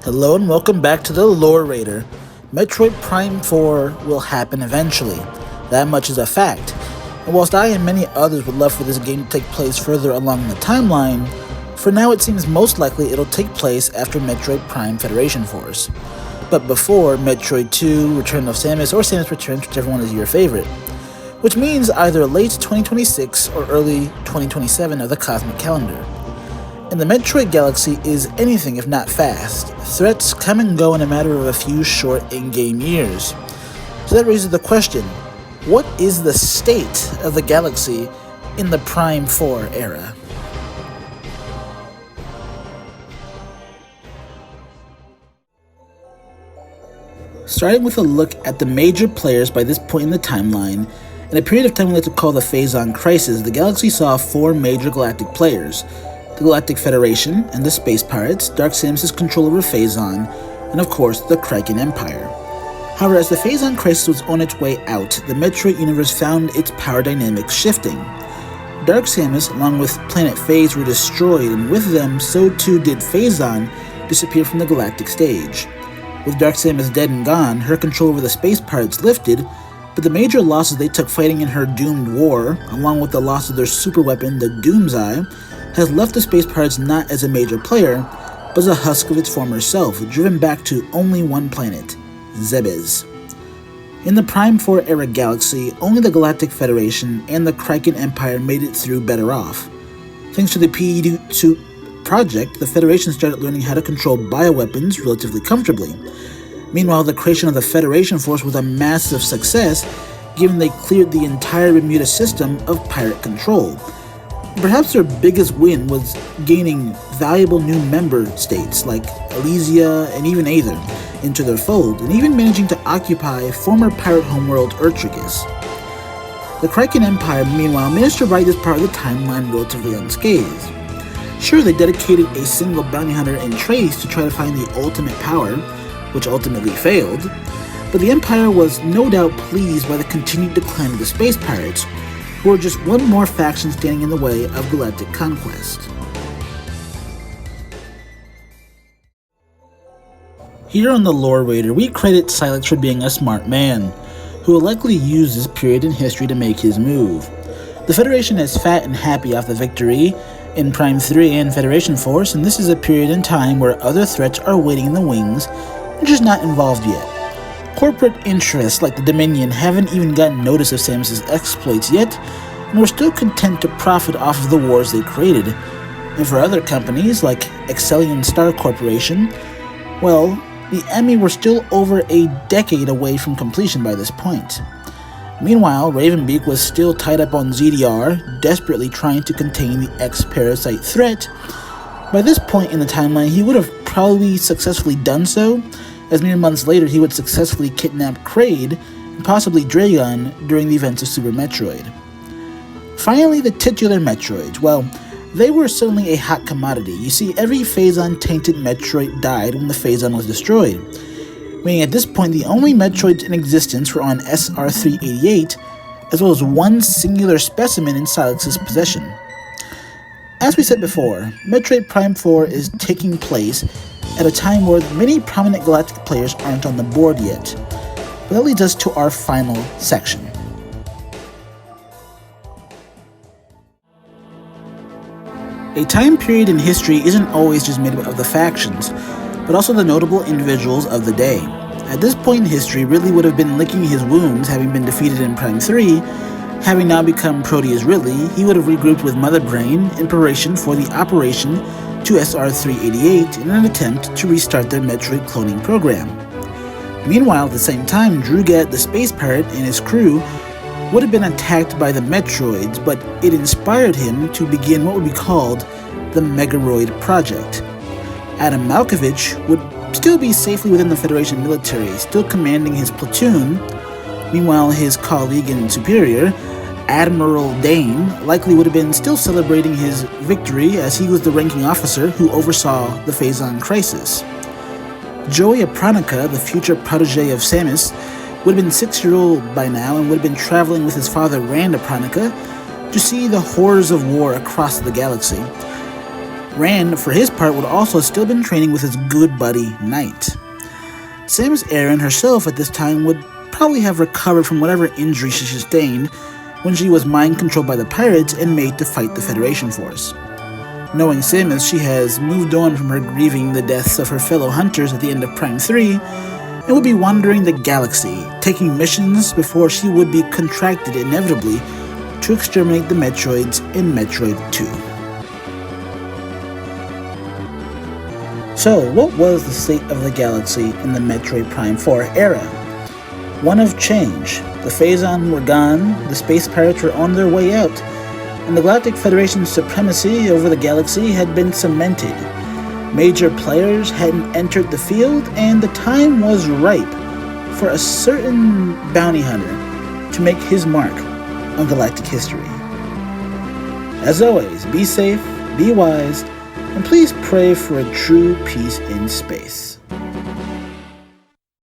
Hello and welcome back to the Lore Raider. Metroid Prime 4 will happen eventually. That much is a fact. And whilst I and many others would love for this game to take place further along the timeline, for now it seems most likely it'll take place after Metroid Prime Federation Force. But before Metroid 2, Return of Samus, or Samus Returns, whichever one is your favorite. Which means either late 2026 or early 2027 of the cosmic calendar. And the Metroid galaxy is anything if not fast. Threats come and go in a matter of a few short in-game years. So that raises the question, what is the state of the galaxy in the Prime 4 era? Starting with a look at the major players by this point in the timeline, in a period of time we like to call the Phazon Crisis, the galaxy saw four major galactic players: the Galactic Federation and the Space Pirates, Dark Samus' control over Phazon, and of course the Kraken Empire. However, as the Phazon Crisis was on its way out, the Metroid universe found its power dynamics shifting. Dark Samus, along with Planet Phase, were destroyed, and with them, so too did Phazon disappear from the galactic stage. With Dark Samus dead and gone, her control over the Space Pirates lifted, but the major losses they took fighting in her doomed war, along with the loss of their super weapon, the Doomseye, has left the Space Pirates not as a major player, but as a husk of its former self, driven back to only one planet, Zebes. In the Prime 4 era galaxy, only the Galactic Federation and the Kraken Empire made it through better off. Thanks to the PE2 project, the Federation started learning how to control bioweapons relatively comfortably. Meanwhile, the creation of the Federation Force was a massive success, given they cleared the entire Bermuda system of pirate control. Perhaps their biggest win was gaining valuable new member states like Elysia and even Aether into their fold, and even managing to occupy former pirate homeworld Urtrigus. The Kraken Empire, meanwhile, managed to ride this part of the timeline relatively unscathed. Sure, they dedicated a single bounty hunter in Trace to try to find the ultimate power, which ultimately failed, but the Empire was no doubt pleased by the continued decline of the Space Pirates, who are just one more faction standing in the way of galactic conquest. Here on the Lore Raider, we credit Silex for being a smart man, who will likely use this period in history to make his move. The Federation is fat and happy off the victory in Prime 3 and Federation Force, and this is a period in time where other threats are waiting in the wings, and just not involved yet. Corporate interests like the Dominion haven't even gotten notice of Samus' exploits yet, and were still content to profit off of the wars they created. And for other companies like Excellion Star Corporation, well, the Emmy were still over a decade away from completion by this point. Meanwhile, Ravenbeak was still tied up on ZDR, desperately trying to contain the X-Parasite threat. By this point in the timeline, he would have probably successfully done so, as mere months later he would successfully kidnap Kraid and possibly Dragon during the events of Super Metroid. Finally, the titular Metroids. Well, they were certainly a hot commodity. You see, every Phazon-tainted Metroid died when the Phazon was destroyed, meaning at this point the only Metroids in existence were on SR-388, as well as one singular specimen in Silex's possession. As we said before, Metroid Prime 4 is taking place at a time where many prominent galactic players aren't on the board yet. But that leads us to our final section. A time period in history isn't always just made up of the factions, but also the notable individuals of the day. At this point in history, Ridley would have been licking his wounds, having been defeated in Prime 3. Having now become Proteus Ridley, he would have regrouped with Mother Brain in preparation for the operation to SR-388 in an attempt to restart their Metroid cloning program. Meanwhile, at the same time, Drugat the Space Pirate and his crew would have been attacked by the Metroids, but it inspired him to begin what would be called the Megaroid Project. Adam Malkovich would still be safely within the Federation military, still commanding his platoon. Meanwhile, his colleague and superior, Admiral Dane, likely would have been still celebrating his victory, as he was the ranking officer who oversaw the Phazon Crisis. Joey Apranica, the future protege of Samus, would have been 6-year-old by now and would have been traveling with his father Rand Apranica to see the horrors of war across the galaxy. Rand, for his part, would also have still been training with his good buddy, Knight. Samus Aran herself at this time would probably have recovered from whatever injury she sustained when she was mind-controlled by the pirates and made to fight the Federation Force. Knowing Samus, she has moved on from her grieving the deaths of her fellow hunters at the end of Prime 3, and would be wandering the galaxy, taking missions before she would be contracted inevitably to exterminate the Metroids in Metroid 2. So, what was the state of the galaxy in the Metroid Prime 4 era? One of change. The Phazon were gone, the space pirates were on their way out, and the Galactic Federation's supremacy over the galaxy had been cemented. Major players hadn't entered the field, and the time was ripe for a certain bounty hunter to make his mark on galactic history. As always, be safe, be wise, and please pray for a true peace in space.